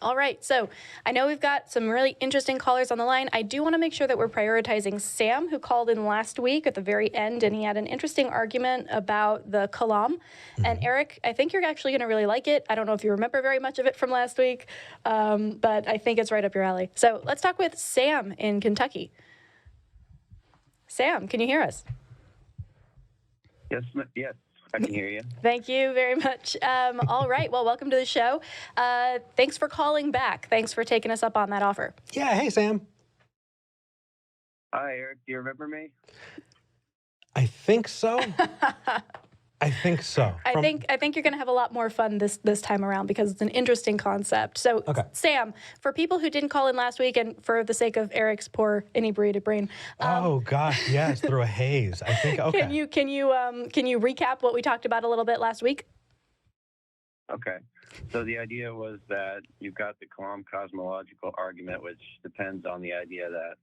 All right. So I know we've got some really interesting callers on the line. I do want to make sure that we're prioritizing Sam, who called in last week at the very end, and he had an interesting argument about the Kalam. And Eric, I think you're actually going to really like it. I don't know if you remember very much of it from last week, but I think it's right up your alley. So let's talk with Sam in Kentucky. Sam, can you hear us? Yes, I can hear you. Thank you very much. All right. Well, welcome to the show. Thanks for calling back. Thanks for taking us up on that offer. Yeah. Hey, Sam. Hi, Eric. Do you remember me? I think so. I think so. I think you're going to have a lot more fun this time around because it's an interesting concept. So, Okay. Sam, for people who didn't call in last week, and for the sake of Eric's poor inebriated brain, Oh gosh, yes, through a haze. I think. Okay. can you recap what we talked about a little bit last week? Okay. So the idea was that you've got the Kalam cosmological argument, which depends on the idea that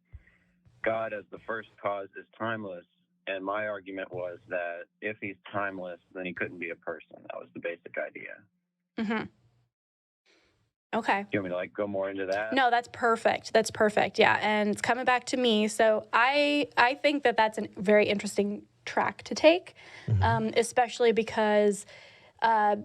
God as the first cause is timeless. And my argument was that if he's timeless, then he couldn't be a person. That was the basic idea. Mm-hmm. Okay. Do you want me to go more into that? No, that's perfect. That's perfect. Yeah, and it's coming back to me. So I think that that's a very interesting track to take, especially because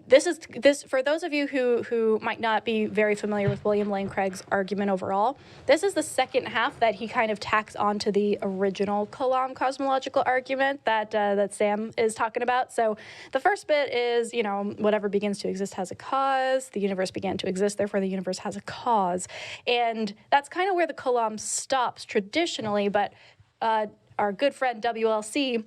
this for those of you who might not be very familiar with William Lane Craig's argument overall. This is the second half that he kind of tacks onto the original Kalam cosmological argument that Sam is talking about. So the first bit is, whatever begins to exist has a cause. The universe began to exist, therefore the universe has a cause, and that's kind of where the Kalam stops traditionally. But our good friend WLC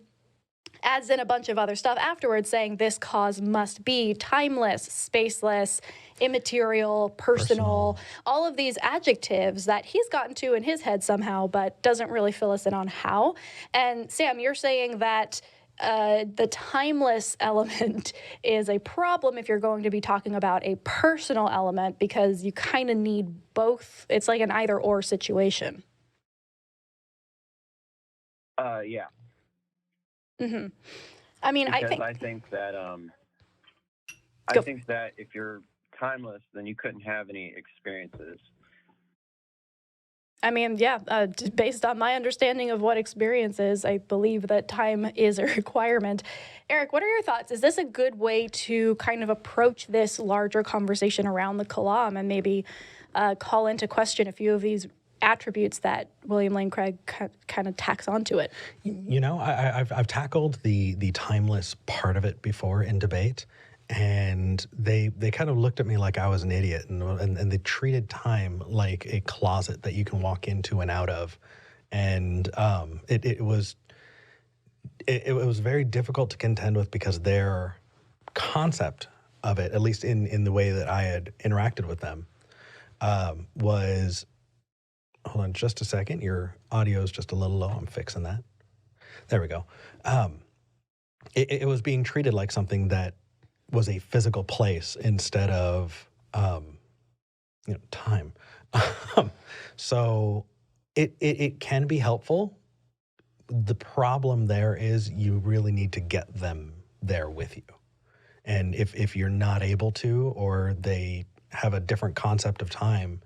adds in a bunch of other stuff afterwards, saying this cause must be timeless, spaceless, immaterial, personal, all of these adjectives that he's gotten to in his head somehow, but doesn't really fill us in on how. And Sam, you're saying that the timeless element is a problem if you're going to be talking about a personal element, because you kind of need both. It's like an either-or situation. Yeah. Mm-hmm. I mean, because I think that if you're timeless, then you couldn't have any experiences. I mean, yeah, based on my understanding of what experience is, I believe that time is a requirement. Eric, what are your thoughts? Is this a good way to kind of approach this larger conversation around the Kalam and maybe call into question a few of these attributes that William Lane Craig kind of tacks onto it? I've tackled the timeless part of it before in debate, and they kind of looked at me like I was an idiot, and they treated time like a closet that you can walk into and out of, and it was very difficult to contend with because their concept of it, at least in the way that I had interacted with them, was. Hold on just a second. Your audio is just a little low. I'm fixing that. There we go. It was being treated like something that was a physical place instead of, time. So it can be helpful. The problem there is you really need to get them there with you. And if you're not able to, or they have a different concept of time,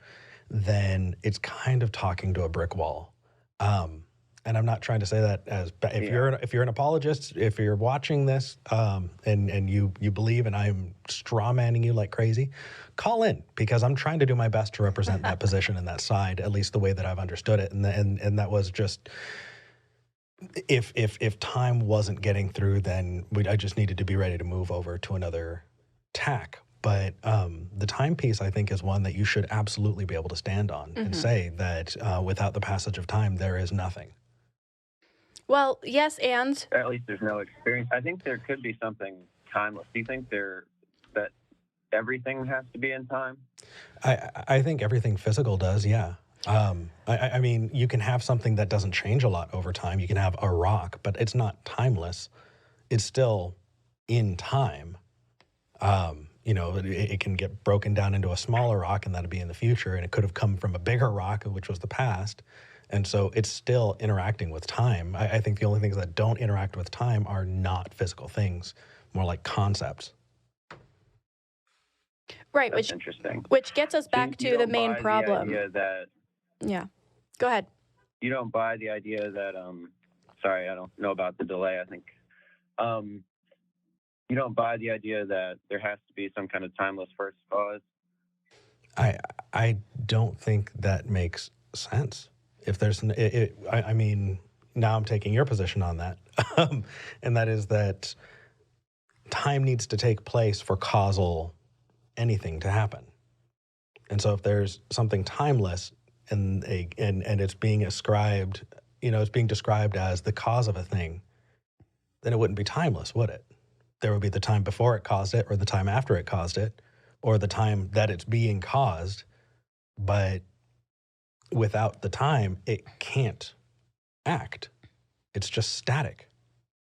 then it's kind of talking to a brick wall. And I'm not trying to say that as if you're an apologist, if you're watching this and you believe and I'm straw manning you like crazy, call in, because I'm trying to do my best to represent that position and that side, at least the way that I've understood it. And that was just, if time wasn't getting through, then I just needed to be ready to move over to another tack. But the time piece, I think, is one that you should absolutely be able to stand on and say that without the passage of time, there is nothing. Well, yes, and At least there's no experience. I think there could be something timeless. Do you think that everything has to be in time? I think everything physical does, yeah. I mean, you can have something that doesn't change a lot over time. You can have a rock, but it's not timeless. It's still in time. It can get broken down into a smaller rock, and that'll be in the future, and it could have come from a bigger rock, which was the past. And so it's still interacting with time. I think the only things that don't interact with time are not physical things, more like concepts. Right, That's interesting. which gets us So back you to the don't main buy problem. the idea that Yeah. Go ahead. you don't buy the idea that sorry, I don't know about the delay. I think you don't buy the idea that there has to be some kind of timeless first cause. I don't think that makes sense. If there's, I mean, now I'm taking your position on that, and that is that time needs to take place for causal anything to happen. And so if there's something timeless and it's being ascribed, it's being described as the cause of a thing, then it wouldn't be timeless, would it? There would be the time before it caused it, or the time after it caused it, or the time that it's being caused. But without the time, it can't act. It's just static.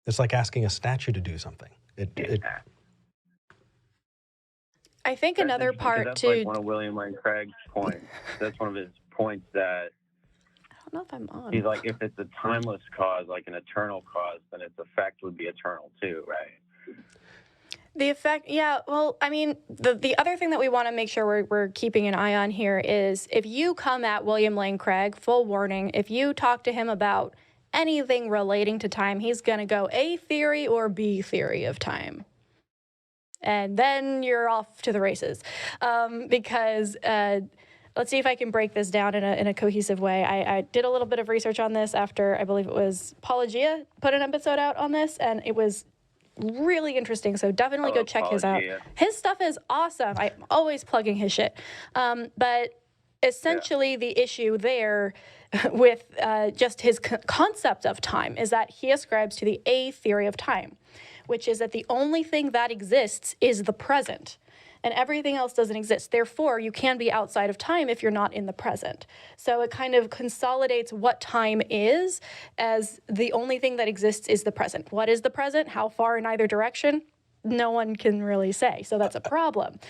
It's like asking a statue to do something. I think That's another interesting, 'cause part that's to like one of William Lane Craig's points. That's one of his points that I don't know if I'm on. he's like, if it's a timeless cause, like an eternal cause, then its effect would be eternal too, right? The effect, yeah. Well, I mean, the other thing that we want to make sure we're keeping an eye on here is if you come at William Lane Craig, full warning, if you talk to him about anything relating to time, he's going to go A theory or B theory of time. And then you're off to the races. Because let's see if I can break this down in a cohesive way. I did a little bit of research on this after, I believe it was Apologia put an episode out on this, and it was really interesting. So definitely go check his out. His stuff is awesome. I'm always plugging his shit. But essentially the issue there with just his concept of time is that he ascribes to the A theory of time, which is that the only thing that exists is the present. And everything else doesn't exist. Therefore, you can be outside of time if you're not in the present. So it kind of consolidates what time is as the only thing that exists is the present. What is the present? How far in either direction? No one can really say. So that's a problem.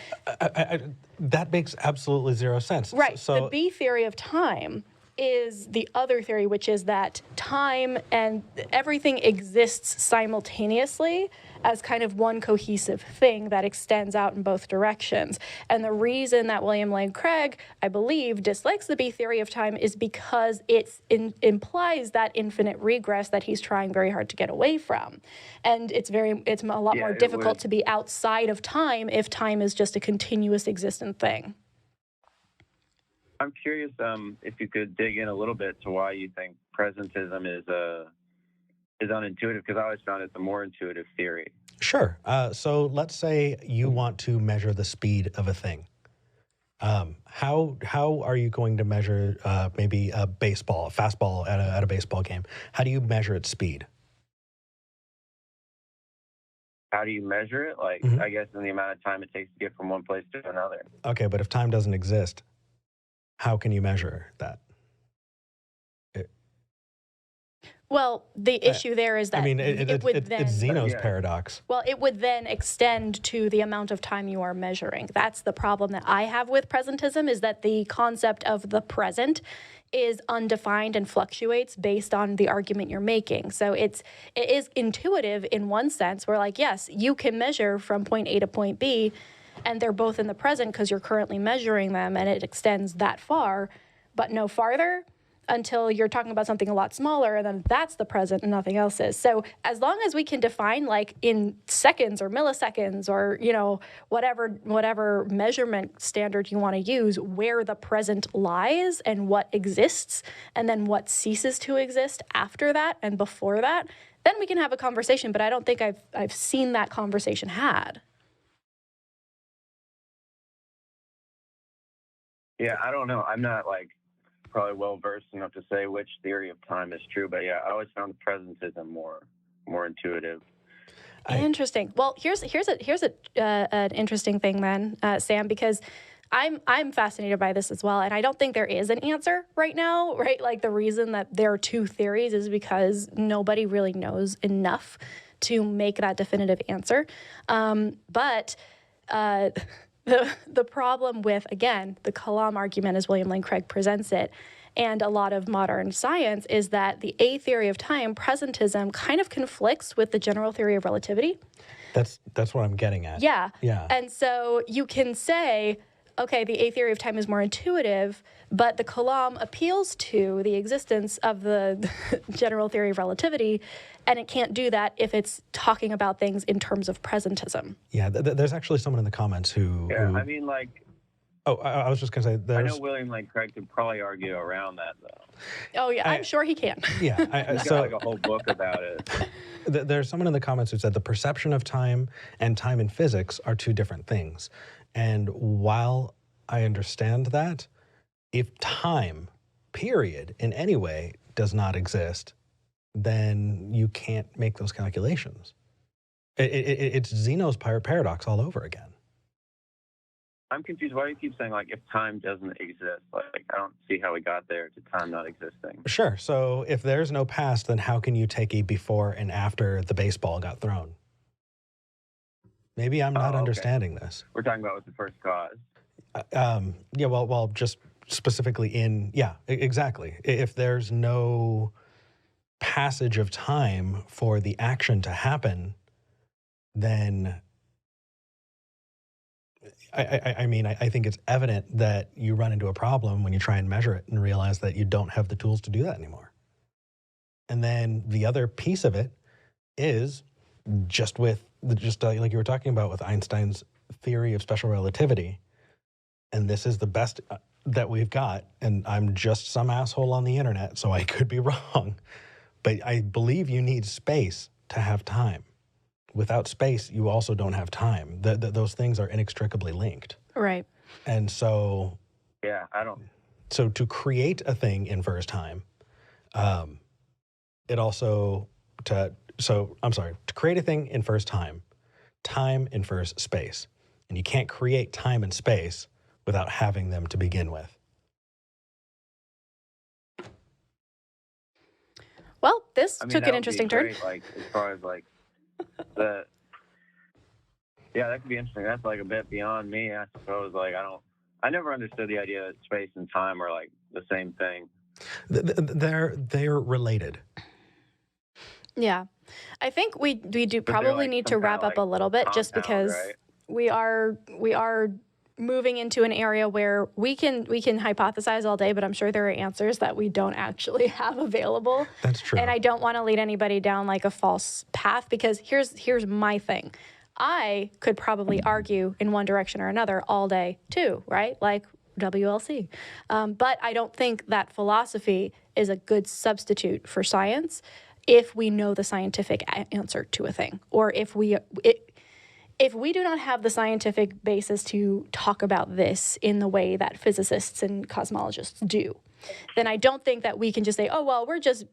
That makes absolutely zero sense. Right. So the B theory of time is the other theory, which is that time and everything exists simultaneously as kind of one cohesive thing that extends out in both directions. And the reason that William Lane Craig, I believe, dislikes the B theory of time is because it implies that infinite regress that he's trying very hard to get away from. And it's a lot more difficult to be outside of time if time is just a continuous existent thing. I'm curious if you could dig in a little bit to why you think presentism is unintuitive, because I always found it the more intuitive theory. Sure. So let's say you want to measure the speed of a thing. How are you going to measure maybe a fastball at a baseball game? How do you measure its speed? How do you measure it? Like, I guess in the amount of time it takes to get from one place to another. Okay, but if time doesn't exist, how can you measure that? Well, the issue there is that it's Zeno's paradox. Well, it would then extend to the amount of time you are measuring. That's the problem that I have with presentism, is that the concept of the present is undefined and fluctuates based on the argument you're making. So it is intuitive in one sense, where like, yes, you can measure from point A to point B, and they're both in the present because you're currently measuring them, and it extends that far, but no farther until you're talking about something a lot smaller, and then that's the present and nothing else is. So as long as we can define, like in seconds or milliseconds or, whatever measurement standard you want to use, where the present lies and what exists, and then what ceases to exist after that and before that, then we can have a conversation. But I don't think I've seen that conversation had. Yeah, I don't know. I'm not probably well versed enough to say which theory of time is true, but yeah, I always found the presentism more intuitive. Interesting. Well, here's an interesting thing then, Sam, because I'm fascinated by this as well, and I don't think there is an answer right now, right? Like the reason that there are two theories is because nobody really knows enough to make that definitive answer. But the problem with, again, the Kalam argument as William Lane Craig presents it, and a lot of modern science is that the A theory of time, presentism, kind of conflicts with the general theory of relativity. That's what I'm getting at. Yeah. Yeah. And so you can say, okay, the A theory of time is more intuitive, but the Kalam appeals to the existence of the general theory of relativity, and it can't do that if it's talking about things in terms of presentism. Yeah, there's actually someone in the comments who... Yeah, I mean, like... Oh, I was just going to say... I know William Lane Craig could probably argue around that, though. Oh, yeah, I'm sure he can. Yeah. He's got, like, a whole book about it. There's someone in the comments who said the perception of time and time in physics are two different things. And while I understand that, if time, period, in any way does not exist, then you can't make those calculations. It's Zeno's paradox all over again. I'm confused. Why do you keep saying, like, if time doesn't exist? Like, I don't see how we got there to time not existing. Sure. So if there's no past, then how can you take a before and after the baseball got thrown? Maybe I'm not understanding this. We're talking about with the first cause. Yeah, well, just specifically exactly. If there's no passage of time for the action to happen, then I think it's evident that you run into a problem when you try and measure it and realize that you don't have the tools to do that anymore. And then the other piece of it is just like you were talking about with Einstein's theory of special relativity, and this is the best that we've got, and I'm just some asshole on the internet, so I could be wrong, but I believe you need space to have time. Without space, you also don't have time. Those things are inextricably linked. Right. And so... Yeah, I don't... So to create a thing infers time. It also... To create a thing infers time. Time infers space. And you can't create time and space without having them to begin with. Well, this took an interesting turn. Like, as far as, like, that could be interesting. That's like a bit beyond me, I suppose. Like, I never understood the idea that space and time are like the same thing. They're related. Yeah, I think we do probably need to wrap up a little bit, just because we are moving into an area where we can hypothesize all day, but I'm sure there are answers that we don't actually have available. That's true. And I don't want to lead anybody down like a false path, because here's my thing. I could probably argue in one direction or another all day too, right? Like WLC. But I don't think that philosophy is a good substitute for science if we know the scientific answer to a thing, or if we do not have the scientific basis to talk about this in the way that physicists and cosmologists do, then I don't think that we can just say, oh, well, we're just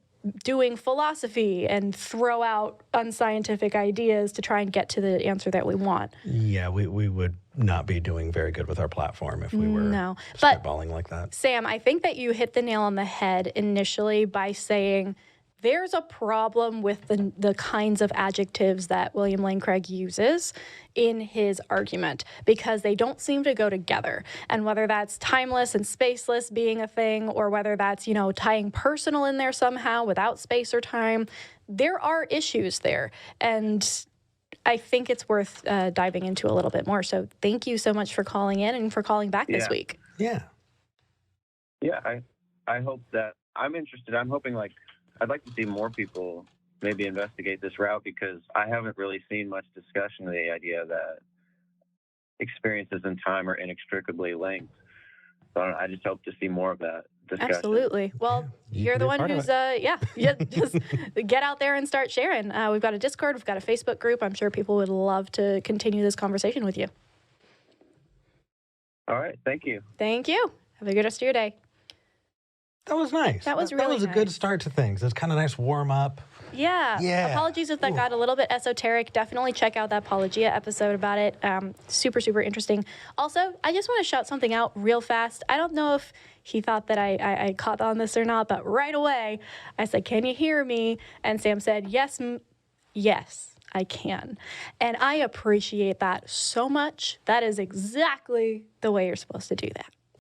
doing philosophy and throw out unscientific ideas to try and get to the answer that we want. Yeah, we would not be doing very good with our platform if we were spitballing like that. Sam, I think that you hit the nail on the head initially by saying there's a problem with the kinds of adjectives that William Lane Craig uses in his argument, because they don't seem to go together. And whether that's timeless and spaceless being a thing, or whether that's, tying personal in there somehow without space or time, there are issues there. And I think it's worth diving into a little bit more. So thank you so much for calling in and for calling back this week. Yeah. Yeah, I hope that I'm interested. I'm hoping, I'd like to see more people maybe investigate this route, because I haven't really seen much discussion of the idea that experiences in time are inextricably linked. So I just hope to see more of that discussion. Absolutely. Well, you're the one who's, just get out there and start sharing. We've got a Discord, we've got a Facebook group. I'm sure people would love to continue this conversation with you. All right. Thank you. Thank you. Have a good rest of your day. That was nice. That was really nice. A good start to things. It's kind of nice warm up. Yeah. Apologies if that got a little bit esoteric. Definitely check out that Apologia episode about it. Super, super interesting. Also, I just want to shout something out real fast. I don't know if he thought that I caught on this or not, but right away I said, "Can you hear me?" And Sam said, "Yes, yes, I can." And I appreciate that so much. That is exactly the way you're supposed to do that.